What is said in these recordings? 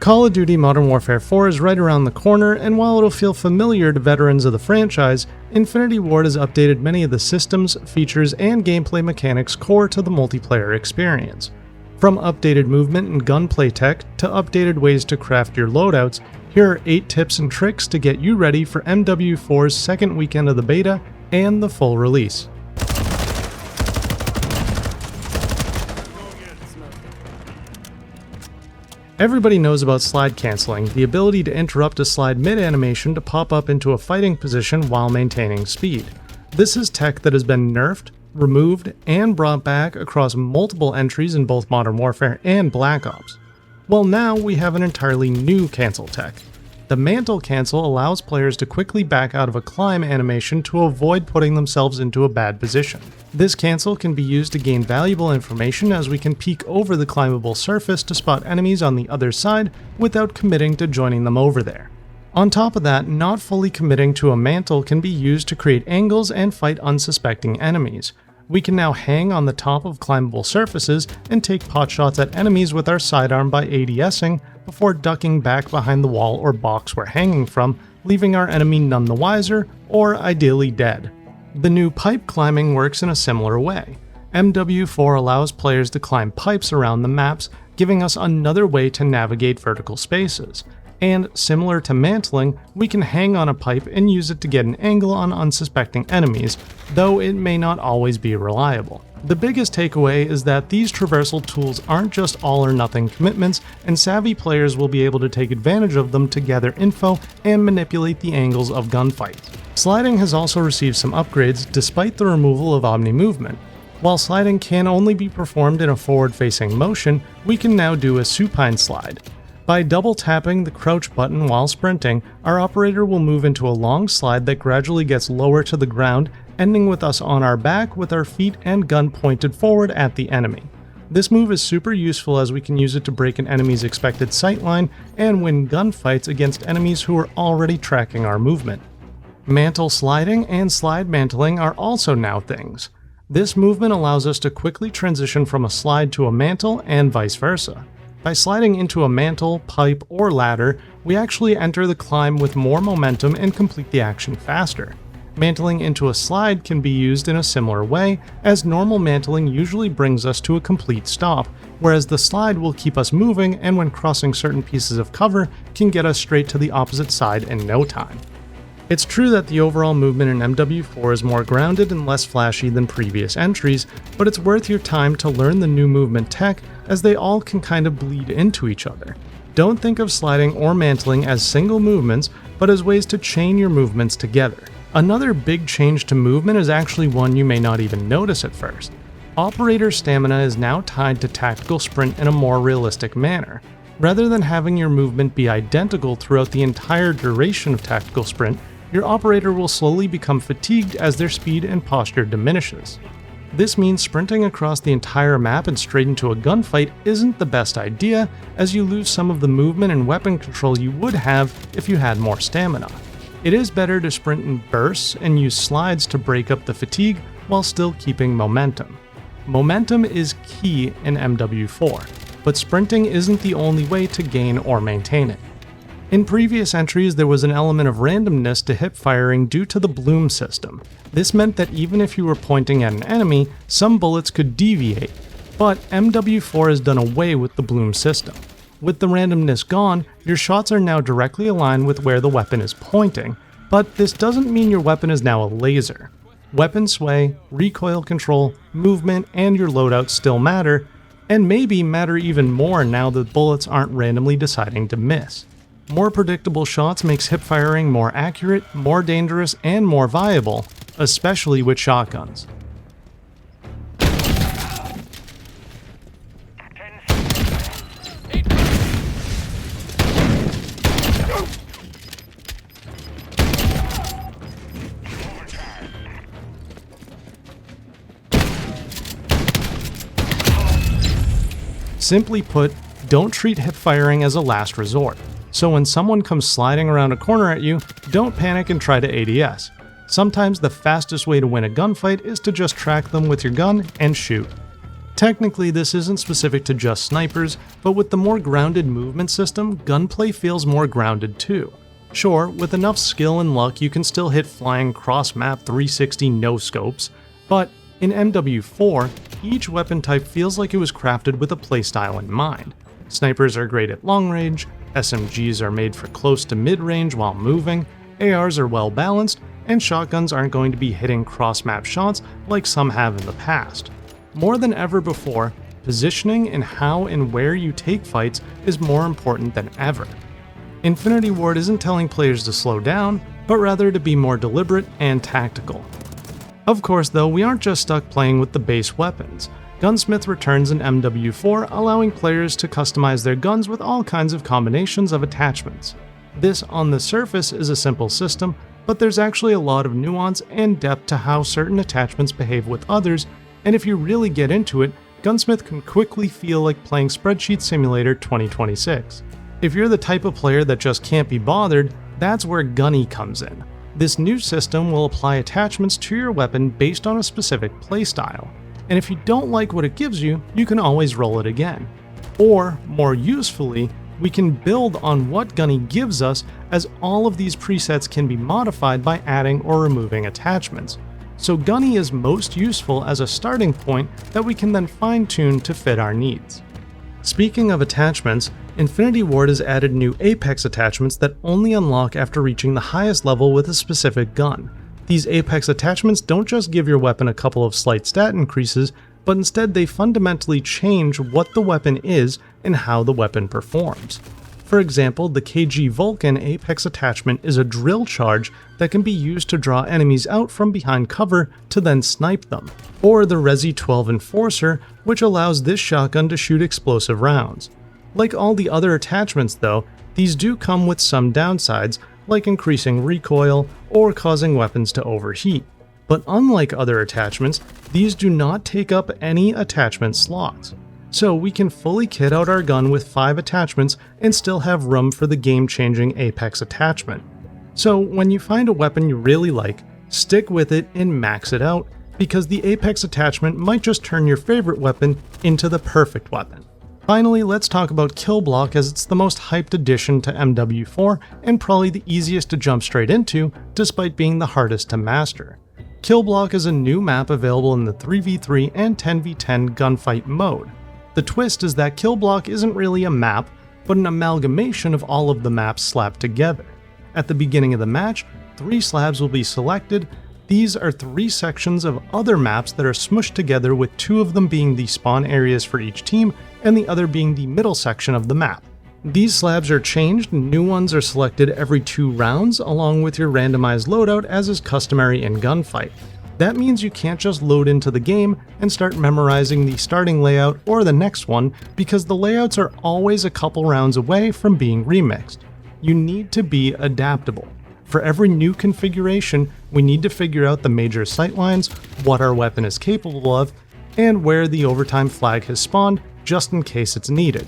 Call of Duty Modern Warfare 4 is right around the corner, and while it'll feel familiar to veterans of the franchise, Infinity Ward has updated many of the systems, features, and gameplay mechanics core to the multiplayer experience. From updated movement and gunplay tech to updated ways to craft your loadouts, here are 8 tips and tricks to get you ready for MW4's second weekend of the beta and the full release. Everybody knows about slide canceling, the ability to interrupt a slide mid-animation to pop up into a fighting position while maintaining speed. This is tech that has been nerfed, removed, and brought back across multiple entries in both Modern Warfare and Black Ops. Well, now we have an entirely new cancel tech. The mantle cancel allows players to quickly back out of a climb animation to avoid putting themselves into a bad position. This cancel can be used to gain valuable information, as we can peek over the climbable surface to spot enemies on the other side without committing to joining them over there. On top of that, not fully committing to a mantle can be used to create angles and fight unsuspecting enemies. We can now hang on the top of climbable surfaces and take potshots at enemies with our sidearm by ADSing before ducking back behind the wall or box we're hanging from, leaving our enemy none the wiser, or ideally dead. The new pipe climbing works in a similar way. MW4 allows players to climb pipes around the maps, giving us another way to navigate vertical spaces. And similar to mantling, we can hang on a pipe and use it to get an angle on unsuspecting enemies, though it may not always be reliable. The biggest takeaway is that these traversal tools aren't just all or nothing commitments, and savvy players will be able to take advantage of them to gather info and manipulate the angles of gunfights. Sliding has also received some upgrades despite the removal of omni movement. While sliding can only be performed in a forward-facing motion, we can now do a supine slide. By double tapping the crouch button while sprinting, our operator will move into a long slide that gradually gets lower to the ground, ending with us on our back with our feet and gun pointed forward at the enemy. This move is super useful, as we can use it to break an enemy's expected sightline and win gunfights against enemies who are already tracking our movement. Mantle sliding and slide mantling are also now things. This movement allows us to quickly transition from a slide to a mantle and vice versa. By sliding into a mantle, pipe, or ladder, we actually enter the climb with more momentum and complete the action faster. Mantling into a slide can be used in a similar way, as normal mantling usually brings us to a complete stop, whereas the slide will keep us moving, and when crossing certain pieces of cover, can get us straight to the opposite side in no time. It's true that the overall movement in MW4 is more grounded and less flashy than previous entries, but it's worth your time to learn the new movement tech, as they all can kind of bleed into each other. Don't think of sliding or mantling as single movements, but as ways to chain your movements together. Another big change to movement is actually one you may not even notice at first. Operator stamina is now tied to tactical sprint in a more realistic manner. Rather than having your movement be identical throughout the entire duration of tactical sprint, your operator will slowly become fatigued as their speed and posture diminishes. This means sprinting across the entire map and straight into a gunfight isn't the best idea, as you lose some of the movement and weapon control you would have if you had more stamina. It is better to sprint in bursts and use slides to break up the fatigue while still keeping momentum. Momentum is key in MW4, but sprinting isn't the only way to gain or maintain it. In previous entries, there was an element of randomness to hip firing due to the bloom system. This meant that even if you were pointing at an enemy, some bullets could deviate, but MW4 has done away with the bloom system. With the randomness gone, your shots are now directly aligned with where the weapon is pointing, but this doesn't mean your weapon is now a laser. Weapon sway, recoil control, movement, and your loadout still matter, and maybe matter even more now that bullets aren't randomly deciding to miss. More predictable shots makes hip firing more accurate, more dangerous, and more viable, especially with shotguns. Simply put, don't treat hip firing as a last resort. So when someone comes sliding around a corner at you, don't panic and try to ADS. Sometimes the fastest way to win a gunfight is to just track them with your gun and shoot. Technically, this isn't specific to just snipers, but with the more grounded movement system, gunplay feels more grounded too. Sure, with enough skill and luck you can still hit flying cross-map 360 no-scopes, but in MW4, each weapon type feels like it was crafted with a playstyle in mind. Snipers are great at long range, SMGs are made for close to mid-range while moving, ARs are well balanced, and shotguns aren't going to be hitting cross-map shots like some have in the past. More than ever before, positioning and how and where you take fights is more important than ever. Infinity Ward isn't telling players to slow down, but rather to be more deliberate and tactical. Of course though, we aren't just stuck playing with the base weapons. Gunsmith returns in MW4, allowing players to customize their guns with all kinds of combinations of attachments. This on the surface is a simple system, but there's actually a lot of nuance and depth to how certain attachments behave with others, and if you really get into it, Gunsmith can quickly feel like playing Spreadsheet Simulator 2026. If you're the type of player that just can't be bothered, that's where Gunny comes in. This new system will apply attachments to your weapon based on a specific playstyle, and if you don't like what it gives you, you can always roll it again. Or, more usefully, we can build on what Gunny gives us, as all of these presets can be modified by adding or removing attachments. So Gunny is most useful as a starting point that we can then fine-tune to fit our needs. Speaking of attachments, Infinity Ward has added new Apex attachments that only unlock after reaching the highest level with a specific gun. These Apex attachments don't just give your weapon a couple of slight stat increases, but instead they fundamentally change what the weapon is and how the weapon performs. For example, the KG Vulcan Apex attachment is a drill charge that can be used to draw enemies out from behind cover to then snipe them, or the Resi 12 Enforcer, which allows this shotgun to shoot explosive rounds. Like all the other attachments though, these do come with some downsides, like increasing recoil or causing weapons to overheat. But unlike other attachments, these do not take up any attachment slots. So we can fully kit out our gun with 5 attachments and still have room for the game-changing Apex attachment. So when you find a weapon you really like, stick with it and max it out, because the Apex attachment might just turn your favorite weapon into the perfect weapon. Finally, let's talk about Kill Block, as it's the most hyped addition to MW4 and probably the easiest to jump straight into, despite being the hardest to master. Kill Block is a new map available in the 3v3 and 10v10 gunfight mode. The twist is that Kill Block isn't really a map, but an amalgamation of all of the maps slapped together. At the beginning of the match, 3 slabs will be selected. These are 3 sections of other maps that are smushed together, with 2 of them being the spawn areas for each team and the other being the middle section of the map. These slabs are changed, new ones are selected every 2 rounds, along with your randomized loadout as is customary in Gunfight. That means you can't just load into the game and start memorizing the starting layout or the next one, because the layouts are always a couple rounds away from being remixed. You need to be adaptable. For every new configuration, we need to figure out the major sightlines, what our weapon is capable of, and where the overtime flag has spawned, just in case it's needed.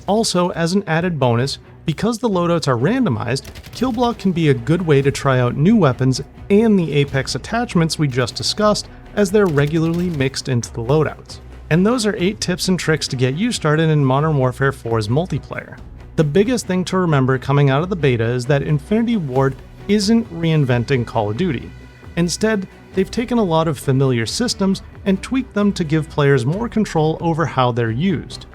Also, as an added bonus, because the loadouts are randomized, Kill Block can be a good way to try out new weapons and the Apex attachments we just discussed, as they're regularly mixed into the loadouts. And those are 8 tips and tricks to get you started in Modern Warfare 4's multiplayer. The biggest thing to remember coming out of the beta is that Infinity Ward isn't reinventing Call of Duty. Instead, they've taken a lot of familiar systems and tweaked them to give players more control over how they're used.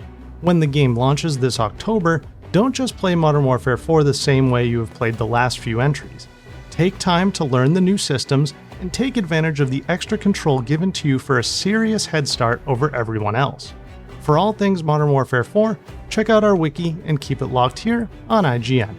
When the game launches this October, don't just play Modern Warfare 4 the same way you have played the last few entries. Take time to learn the new systems and take advantage of the extra control given to you for a serious head start over everyone else. For all things Modern Warfare 4, check out our wiki and keep it locked here on IGN.